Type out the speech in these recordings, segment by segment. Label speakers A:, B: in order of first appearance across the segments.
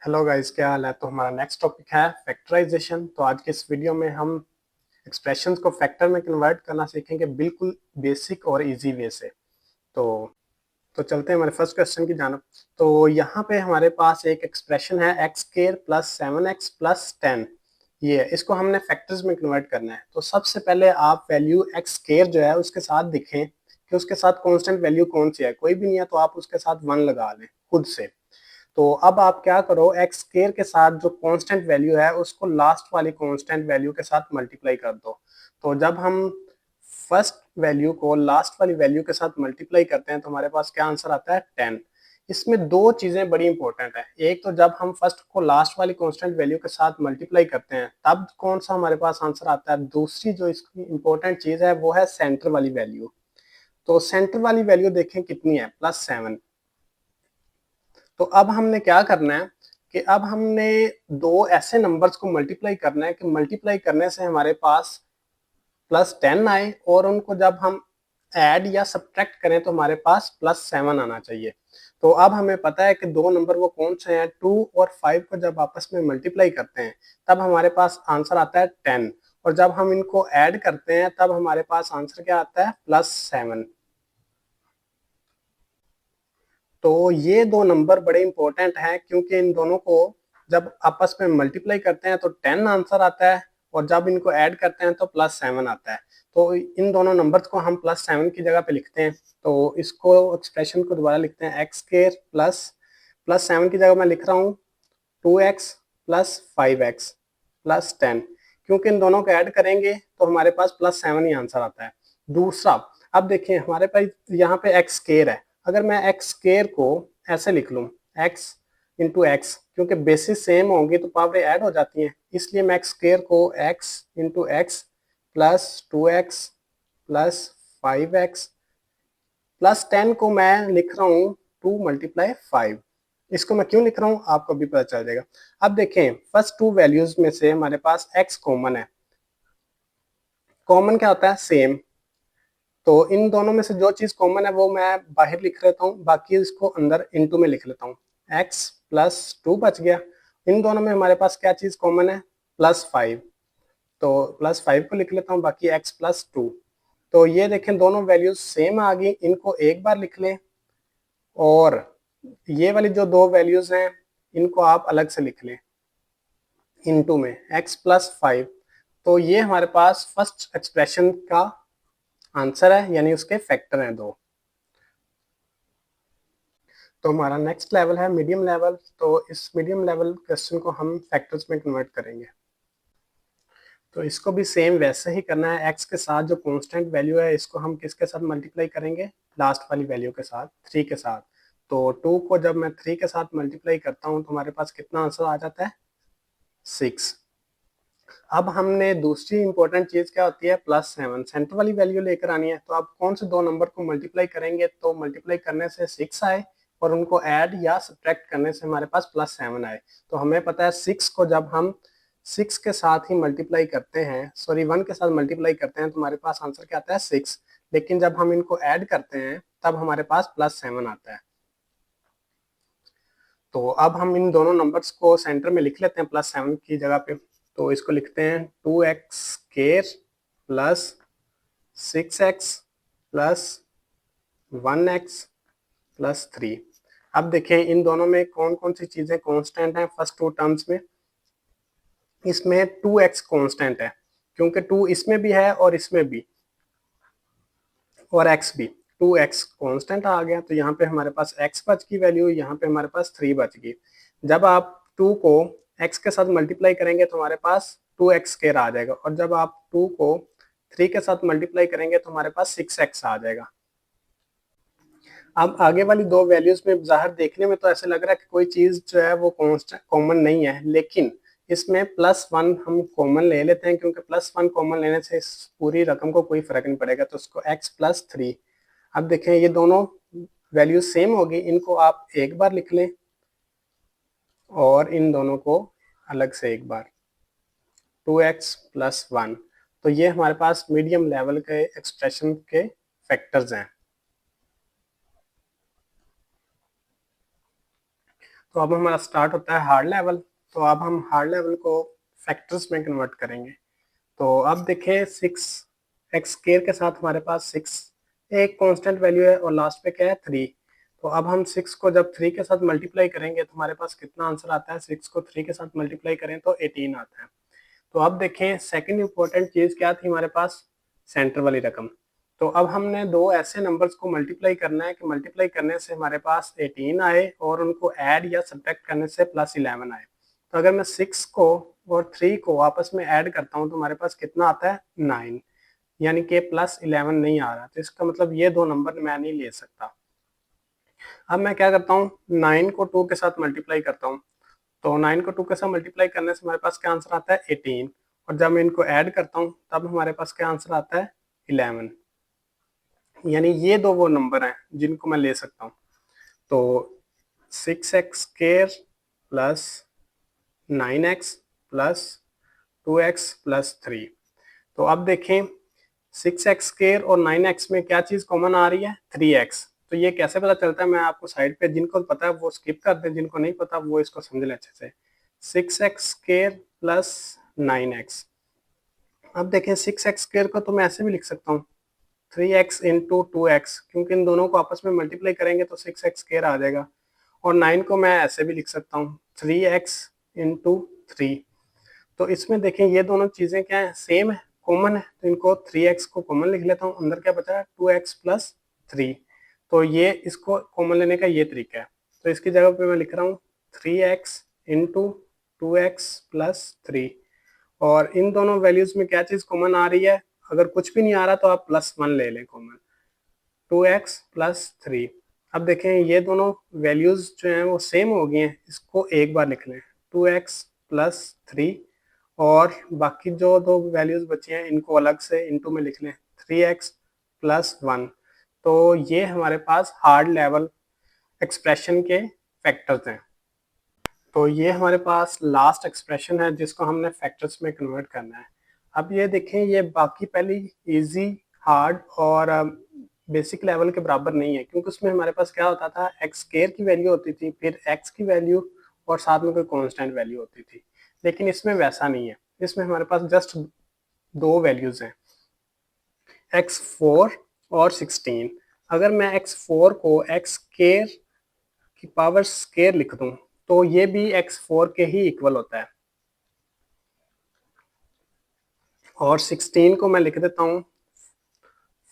A: Hello guys, क्या हाल है। तो हमारा नेक्स्ट टॉपिक है फैक्टराइजेशन। तो आज के इस वीडियो में हम एक्सप्रेशंस को फैक्टर में कन्वर्ट करना सीखेंगे, बिल्कुल बेसिक और इजी वे से। तो तो चलते हैं हमारे फर्स्ट क्वेश्चन की जानब। तो यहाँ पे हमारे पास एक एक्सप्रेशन है x square plus 7x plus 10। ये इसको हमने फैक्टर्स में कन्वर्ट करना है। तो सबसे पहले आप वैल्यू एक्स स्क्वायर जो है उसके साथ दिखें कि उसके साथ कांस्टेंट वैल्यू कौन सी है। कोई भी नहीं है तो आप उसके साथ 1 लगा लें खुद से। तो अब आप क्या करो, एक्स स्क्वायर के साथ जो कांस्टेंट वैल्यू है उसको लास्ट वाली कांस्टेंट वैल्यू के साथ मल्टीप्लाई कर दो। तो जब हम फर्स्ट वैल्यू को लास्ट वाली वैल्यू के साथ मल्टीप्लाई करते हैं तो हमारे पास क्या आंसर आता है 10। इसमें दो चीजें बड़ी इंपॉर्टेंट है। एक तो जब हम फर्स्ट को लास्ट वाली कांस्टेंट वैल्यू के साथ मल्टीप्लाई करते हैं तब कौन सा हमारे पास आंसर आता है। दूसरी जो इसकी इंपॉर्टेंट चीज है वो है सेंटर वाली वैल्यू। तो सेंटर वाली वैल्यू देखें कितनी है, +7। तो अब हमने क्या करना है कि अब हमने दो ऐसे नंबर्स को मल्टीप्लाई करना है कि मल्टीप्लाई करने से हमारे पास +10 आए और उनको जब हम ऐड या सब्ट्रैक्ट करें तो हमारे पास +7 आना चाहिए। तो अब हमें पता है कि दो नंबर वो कौन से हैं, 2 और 5 को जब आपस में मल्टीप्लाई करते हैं तब हमारे पास आंसर आता है 10, और जब हम इनको ऐड करते हैं तब हमारे पास आंसर क्या आता है, +7। तो ये दो नंबर बड़े इंपॉर्टेंट हैं क्योंकि इन दोनों को जब आपस में मल्टीप्लाई करते हैं तो 10 आंसर आता है और जब इनको ऐड करते हैं तो +7 आता है। तो इन दोनों नंबर्स को हम +7 की जगह पे लिखते हैं। तो इसको एक्सप्रेशन को दोबारा लिखते हैं एक्स स्क्वायर +7 की जगह मैं लिख रहा हूँ 2x प्लस 5x प्लस 10। क्योंकि इन दोनों को ऐड करेंगे तो हमारे पास +7 ही आंसर आता है। दूसरा, अब देखिए हमारे पास यहाँ पे एक्स स्क्वायर है। अगर मैं एक्स स्क्वायर को ऐसे लिख लूँ, x इंटू एक्स, क्योंकि बेसिस सेम होंगी तो पावर ऐड हो जाती हैं, इसलिए मैं एक्स स्क्वायर को x into x plus 2x plus 5x plus 10 को मैं लिख रहा हूँ 2 मल्टीप्लाई 5। इसको मैं क्यों लिख रहा हूँ आपको भी पता चल जाएगा। अब देखें फर्स्ट टू वैल्यूज में से हमारे पास x कॉमन है। कॉमन क्या होता है, सेम। तो इन दोनों में से जो चीज कॉमन है वो मैं बाहर लिख लेता हूँ, बाकी इसको अंदर इनटू में लिख लेता हूँ। x प्लस 2 बच गया। इन दोनों में हमारे पास क्या चीज कॉमन है, +5। तो +5 को लिख लेता हूँ, बाकी x प्लस 2। तो ये देखें दोनों वैल्यूज सेम आ गई, इनको एक बार लिख लें। और ये वाली जो दो वैल्यूज हैं इनको आप अलग से लिख लें इनटू में x प्लस 5। तो ये हमारे पास फर्स्ट एक्सप्रेशन का आंसर है, यानी उसके फैक्टर हैं दो। तो हमारा नेक्स्ट लेवल है मीडियम लेवल। तो इस मीडियम लेवल क्वेश्चन को हम फैक्टर्स में कन्वर्ट करेंगे। तो इसको भी सेम वैसे ही करना है। x के साथ जो कांस्टेंट वैल्यू है इसको हम किसके साथ मल्टीप्लाई करेंगे, लास्ट वाली वैल्यू के साथ, 3 के साथ। तो 2 को जब मैं 3 के साथ मल्टीप्लाई करता हूँ तो हमारे पास कितना आंसर आ जाता है, 6। अब हमने दूसरी इंपॉर्टेंट चीज क्या होती है, +7, सेंटर वाली वैल्यू लेकर आनी है। तो आप कौन से दो नंबर को मल्टीप्लाई करेंगे, तो मल्टीप्लाई करने से 6 आए और उनको ऐड या सब्ट्रैक्ट करने से हमारे पास +7 आए। तो हमें पता है 6 को जब हम 6 के साथ ही मल्टीप्लाई करते हैं, सॉरी 1 के साथ मल्टीप्लाई करते हैं तो हमारे पास आंसर क्या आता है, 6। लेकिन जब हम इनको ऐड करते हैं तब हमारे पास +7 आता है। तो अब हम इन दोनों नंबर्स को सेंटर में लिख लेते हैं +7 की जगह पे। तो इसको लिखते हैं 2x square plus 6x plus 1x plus 3। अब देखें इन दोनों में कौन कौन सी चीजें कांस्टेंट हैं फर्स्ट टू टर्म्स में। इसमें 2x कांस्टेंट है क्योंकि 2 इसमें भी है और इसमें भी, और x भी। 2x कांस्टेंट आ गया तो यहाँ पे हमारे पास x बच की वैल्यू, यहाँ पे हमारे पास 3 बच गई। जब आप 2 को x के साथ मल्टीप्लाई करेंगे तो हमारे पास 2x स्क्वायर आ जाएगा, और जब आप 2 को 3 के साथ मल्टीप्लाई करेंगे तो हमारे पास 6x आ जाएगा। अब आगे वाली दो वैल्यूज में ज़ाहिर देखने में तो ऐसे लग रहा है कि कोई चीज़ जो है वो कॉन्स्टेंट कॉमन नहीं है, लेकिन इसमें +1 हम कॉमन ले लेते हैं क्योंकि +1 कॉमन लेने से इस पूरी रकम को कोई फर्क नहीं पड़ेगा। तो उसको x प्लस 3। अब देखें ये दोनों वैल्यू सेम होगी, इनको आप एक बार लिख लें और इन दोनों को अलग से एक बार, 2x प्लस 1। तो ये हमारे पास मीडियम लेवल के एक्सप्रेशन के फैक्टर्स हैं। तो अब हमारा स्टार्ट होता है हार्ड लेवल। तो अब हम हार्ड लेवल को फैक्टर्स में कन्वर्ट करेंगे। तो अब देखें 6x स्क्वायर के साथ हमारे पास 6 एक कांस्टेंट वैल्यू है और लास्ट पे क्या है 3। तो अब हम 6 को जब 3 के साथ मल्टीप्लाई करेंगे तो हमारे पास कितना आंसर आता है, 6 को 3 के साथ मल्टीप्लाई करें तो 18 आता है। तो अब देखें सेकंड इंपॉर्टेंट चीज क्या थी हमारे पास, सेंटर वाली रकम। तो अब हमने दो ऐसे नंबर्स को मल्टीप्लाई करना है कि मल्टीप्लाई करने से हमारे पास 18 आए और उनको ऐड या सब्ट्रैक्ट करने से +11 आए। तो अगर मैं 6 को और 3 को आपस में ऐड करता हूँ तो हमारे पास कितना आता है 9, यानी कि +11 नहीं आ रहा। तो इसका मतलब ये दो नंबर मैं नहीं ले सकता। अब मैं क्या करता हूँ, 9 को 2 के साथ मल्टीप्लाई करता हूँ। तो 9 को 2 के साथ मल्टीप्लाई करने से हमारे पास क्या आंसर आता है 18, और जब मैं इनको ऐड करता हूँ तब हमारे पास क्या आंसर आता है 11। यानी ये दो वो नंबर हैं जिनको मैं ले सकता हूँ। तो 6x square plus 9x plus 2x plus 3। तो अब देखें 6x स्क्वायर और 9x में क्या चीज कॉमन आ रही है 3x। तो ये कैसे पता चलता है, मैं आपको साइड पे, जिनको पता है वो स्किप कर दें, जिनको नहीं पता वो इसको समझ लें अच्छे से। 6x square plus 9x। अब देखें 6x स्क्वायर को तो मैं ऐसे भी लिख सकता हूँ 3x इंटू 2x, क्योंकि इन दोनों को आपस में मल्टीप्लाई करेंगे तो 6x स्क्वायर आ जाएगा। और 9 को मैं ऐसे भी लिख सकता हूँ 3x इंटू 3। तो इसमें देखें ये दोनों चीजें क्या है, सेम है, कॉमन है। तो इनको 3x को कॉमन लिख लेता हूँ, अंदर क्या बचा है 2x प्लस 3। तो ये इसको कॉमन लेने का ये तरीका है। तो इसकी जगह पे मैं लिख रहा हूँ 3x इंटू 2x प्लस 3। और इन दोनों वैल्यूज में क्या चीज कॉमन आ रही है, अगर कुछ भी नहीं आ रहा तो आप +1 ले लें कॉमन, 2x प्लस 3। अब देखें ये दोनों वैल्यूज जो हैं वो सेम हो गई हैं, इसको एक बार लिख लें 2x प्लस 3, और बाकी जो दो वैल्यूज बची हैं इनको अलग से इनटू में लिख लें 3x प्लस 1। तो ये हमारे पास हार्ड लेवल एक्सप्रेशन के फैक्टर्स हैं। तो ये हमारे पास लास्ट एक्सप्रेशन है जिसको हमने फैक्टर्स में कन्वर्ट करना है। अब ये देखें ये बाकी पहली इजी, हार्ड और बेसिक लेवल के बराबर नहीं है, क्योंकि उसमें हमारे पास क्या होता था x स्क्वायर की वैल्यू होती थी, फिर x की वैल्यू और साथ में कोई कांस्टेंट वैल्यू होती थी। लेकिन इसमें वैसा नहीं है, इसमें हमारे पास जस्ट दो वैल्यूज हैं x4 और 16। अगर मैं x4 को x स्क्वायर की पावर स्क्वायर लिख दूं तो ये भी x4 के ही इक्वल होता है, और 16 को मैं लिख देता हूँ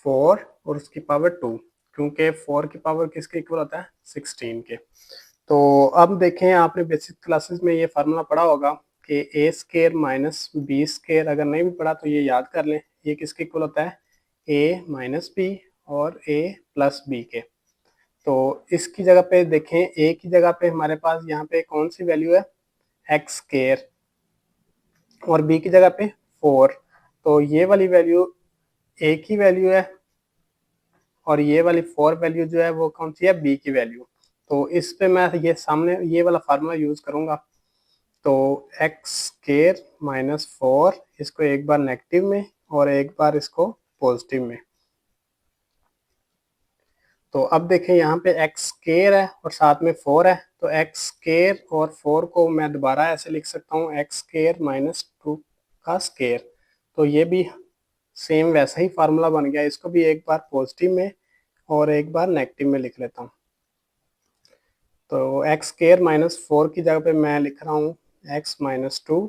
A: 4 और उसकी पावर 2, क्योंकि 4 की पावर किसके इक्वल होता है 16 के। तो अब देखें आपने बेसिक क्लासेस में ये फार्मूला पढ़ा होगा कि ए स्क्वायर माइनस बी स्क्वायर, अगर नहीं भी पढ़ा तो ये याद कर लें, ये किसके इक्वल होता है ए माइनस बी और ए प्लस बी के। तो इसकी जगह पे देखें ए की जगह पे हमारे पास यहाँ पे कौन सी वैल्यू है एक्स स्क्वायर, और बी की जगह पे 4। तो ये वाली वैल्यू ए की वैल्यू है और ये वाली 4 वैल्यू जो है वो कौन सी है बी की वैल्यू। तो इस पे मैं ये सामने ये वाला फार्मूला यूज करूंगा। तो एक्स स्क्वायर माइनस 4, इसको एक बार नेगेटिव में और एक बार इसको पॉजिटिव में। तो अब देखें यहाँ पे एक्स स्क्वायर है और साथ में 4 है, तो एक्स स्क्वायर और 4 को मैं दोबारा ऐसे लिख सकता हूँ एक्स स्क्वायर माइनस 2 का स्क्वायर। तो ये भी सेम वैसा ही फार्मूला बन गया, इसको भी एक बार पॉजिटिव में और एक बार नेगेटिव में लिख लेता हूँ। तो एक्स स्क्वायर माइनस 4 की जगह पे मैं लिख रहा हूँ एक्स माइनस 2,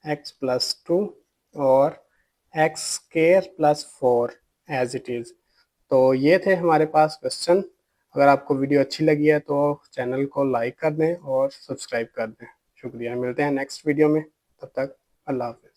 A: एक्स प्लस 2 और x square plus 4 as it is. तो ये थे हमारे पास क्वेश्चन। अगर आपको वीडियो अच्छी लगी है तो चैनल को लाइक कर दें और सब्सक्राइब कर दें। शुक्रिया, मिलते हैं नेक्स्ट वीडियो में, तब तक अल्लाह हाफ़िज़।